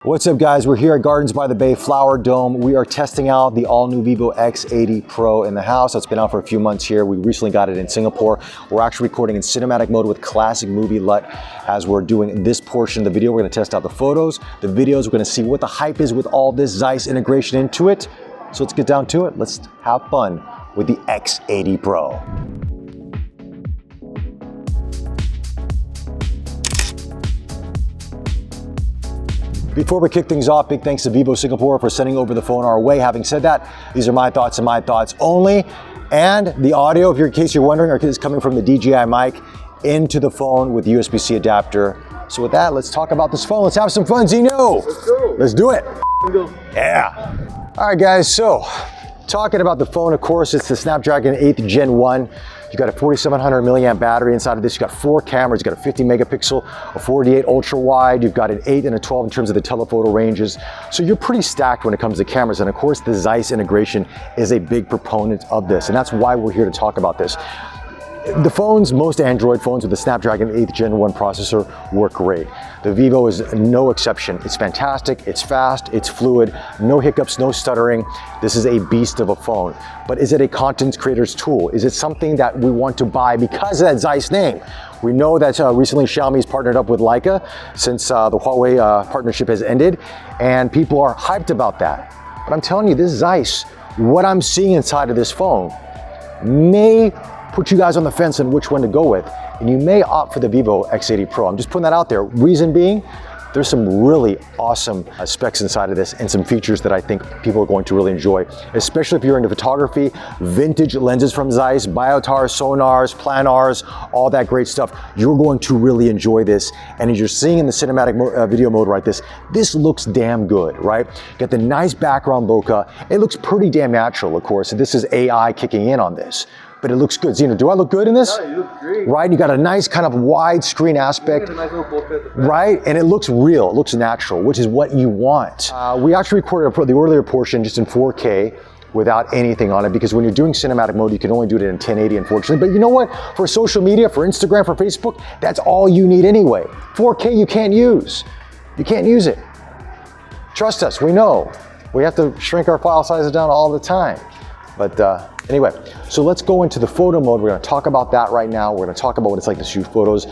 What's up guys, we're here at Gardens by the Bay Flower Dome. We are testing out the all-new Vivo X80 Pro in the house. It's been out for a few months here. We recently got it in Singapore. We're actually recording in cinematic mode with classic movie LUT as we're doing this portion of the video. We're gonna test out the photos, the videos. We're gonna see what the hype is with all this Zeiss integration into it. So let's get down to it. Let's have fun with the X80 Pro. Before we kick things off, big thanks to Vivo Singapore for sending over the phone our way. Having said that, these are my thoughts and my thoughts only. And the audio, in case you're wondering, is coming from the DJI mic into the phone with the USB-C adapter. So with that, let's talk about this phone. Let's have some fun, Zeno. Let's go. Let's do it. Let's go. Yeah. All right, guys. So talking about the phone, of course, it's the Snapdragon 8th Gen 1. You got a 4700 milliamp battery inside of this. You got 4 cameras. You got a 50 megapixel, a 48 ultra wide. You've got an 8 and a 12 in terms of the telephoto ranges. So you're pretty stacked when it comes to cameras. And of course, the Zeiss integration is a big proponent of this. And that's why we're here to talk about this. The phones, most Android phones with the Snapdragon 8th Gen 1 processor work great. The Vivo is no exception. It's fantastic, it's fast, it's fluid, no hiccups, no stuttering. This is a beast of a phone. But is it a content creator's tool? Is it something that we want to buy because of that Zeiss name? We know that recently Xiaomi's partnered up with Leica since the Huawei partnership has ended, and people are hyped about that. But I'm telling you, this Zeiss, what I'm seeing inside of this phone may put you guys on the fence on which one to go with, and you may opt for the Vivo X80 Pro. I'm just putting that out there. Reason being, there's some really awesome specs inside of this and some features that I think people are going to really enjoy, especially if you're into photography, vintage lenses from Zeiss, biotar, sonars, planars, all that great stuff. You're going to really enjoy this. And as you're seeing in the cinematic video mode right this looks damn good, right? Got the nice background bokeh. It looks pretty damn natural, of course. This is AI kicking in on this. But it looks good. Zeno, do I look good in this? Yeah, you look great. Right, you got a nice kind of wide screen aspect. A nice little bokeh at the back. Right, and it looks real, it looks natural, which is what you want. We actually recorded the earlier portion just in 4K without anything on it, because when you're doing cinematic mode, you can only do it in 1080, unfortunately. But you know what? For social media, for Instagram, for Facebook, that's all you need anyway. 4K you can't use. You can't use it. Trust us, we know. We have to shrink our file sizes down all the time. But anyway, so let's go into the photo mode. We're gonna talk about that right now. We're gonna talk about what it's like to shoot photos.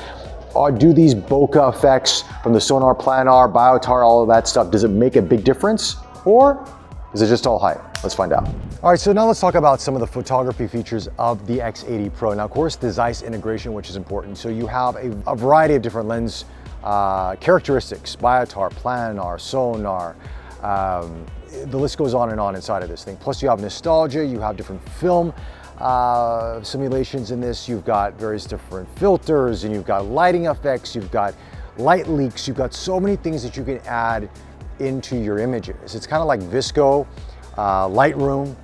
Do these bokeh effects from the sonar, planar, biotar, all of that stuff, does it make a big difference? Or is it just all hype? Let's find out. All right, so now let's talk about some of the photography features of the X80 Pro. Now, of course, the Zeiss integration, which is important. So you have a variety of different lens characteristics, biotar, planar, sonar, the list goes on and on inside of this thing. Plus you have nostalgia, you have different film simulations in this, you've got various different filters, and you've got lighting effects, you've got light leaks, you've got so many things that you can add into your images. It's kind of like Visco, Lightroom,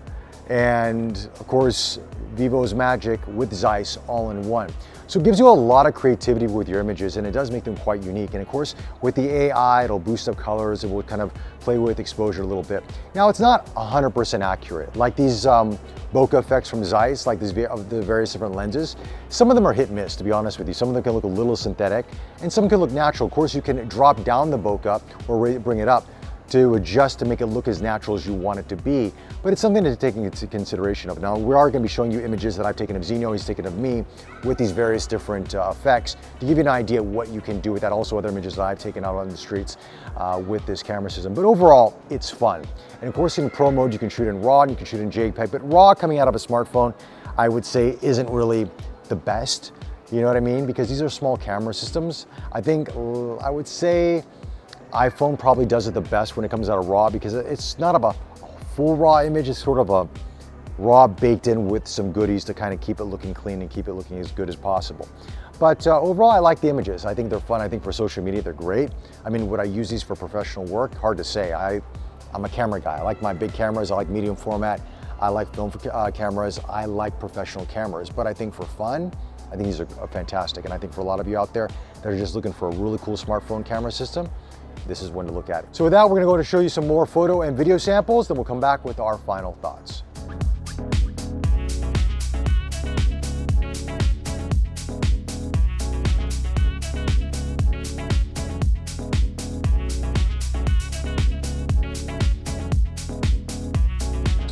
and of course Vivo's Magic with Zeiss all in one. So it gives you a lot of creativity with your images, and it does make them quite unique. And of course, with the AI, it'll boost up colors, it will kind of play with exposure a little bit. Now, it's not 100% accurate. Like these bokeh effects from Zeiss, like the various different lenses, some of them are hit and miss, to be honest with you. Some of them can look a little synthetic, and some can look natural. Of course, you can drop down the bokeh or bring it up to adjust to make it look as natural as you want it to be, but it's something to take into consideration of. Now, we are going to be showing you images that I've taken of Zeno, he's taken of me, with these various different effects to give you an idea of what you can do with that. Also, other images that I've taken out on the streets with this camera system. But overall, it's fun. And of course, in Pro mode, you can shoot in RAW and you can shoot in JPEG, but RAW coming out of a smartphone, I would say, isn't really the best. You know what I mean? Because these are small camera systems. I think, I would say, iPhone probably does it the best when it comes out of RAW, because it's not a full RAW image, it's sort of a RAW baked in with some goodies to kind of keep it looking clean and keep it looking as good as possible. But overall, I like the images. I think they're fun. I think for social media, they're great. I mean, would I use these for professional work? Hard to say. I'm a camera guy. I like my big cameras. I like medium format. I like film cameras. I like professional cameras. But I think for fun, I think these are fantastic. And I think for a lot of you out there that are just looking for a really cool smartphone camera system, this is one to look at. So with that, we're gonna go to show you some more photo and video samples, then we'll come back with our final thoughts.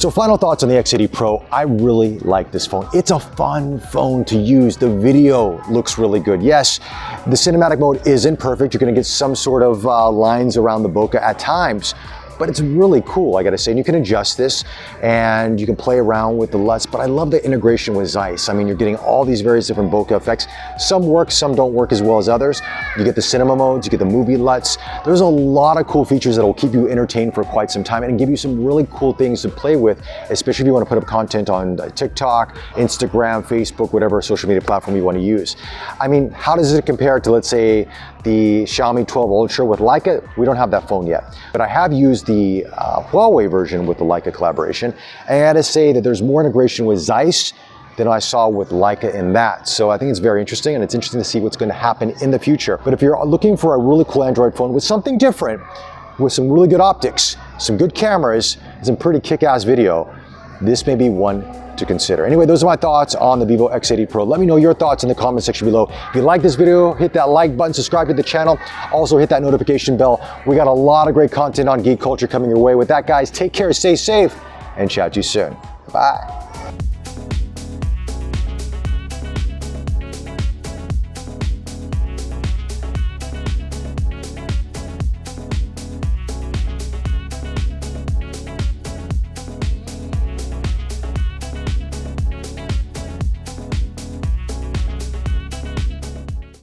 So final thoughts on the X80 Pro. I really like this phone. It's a fun phone to use. The video looks really good. Yes, the cinematic mode isn't perfect. You're gonna get some sort of lines around the bokeh at times, but it's really cool, I gotta say. And you can adjust this and you can play around with the LUTs, but I love the integration with Zeiss. I mean, you're getting all these various different bokeh effects. Some work, some don't work as well as others. You get the cinema modes, you get the movie LUTs. There's a lot of cool features that will keep you entertained for quite some time and give you some really cool things to play with, especially if you wanna put up content on TikTok, Instagram, Facebook, whatever social media platform you wanna use. I mean, how does it compare to, let's say, the Xiaomi 12 Ultra with Leica? We don't have that phone yet, but I have used the Huawei version with the Leica collaboration, and I gotta say that there's more integration with Zeiss than I saw with Leica in that. So I think it's very interesting, and it's interesting to see what's gonna happen in the future. But if you're looking for a really cool Android phone with something different, with some really good optics, some good cameras, and some pretty kick-ass video, this may be one to consider. Anyway, those are my thoughts on the Vivo X80 Pro. Let me know your thoughts in the comment section below. If you like this video, hit that like button, subscribe to the channel. Also hit that notification bell. We got a lot of great content on Geek Culture coming your way. With that, guys, take care, stay safe, and chat to you soon. Bye.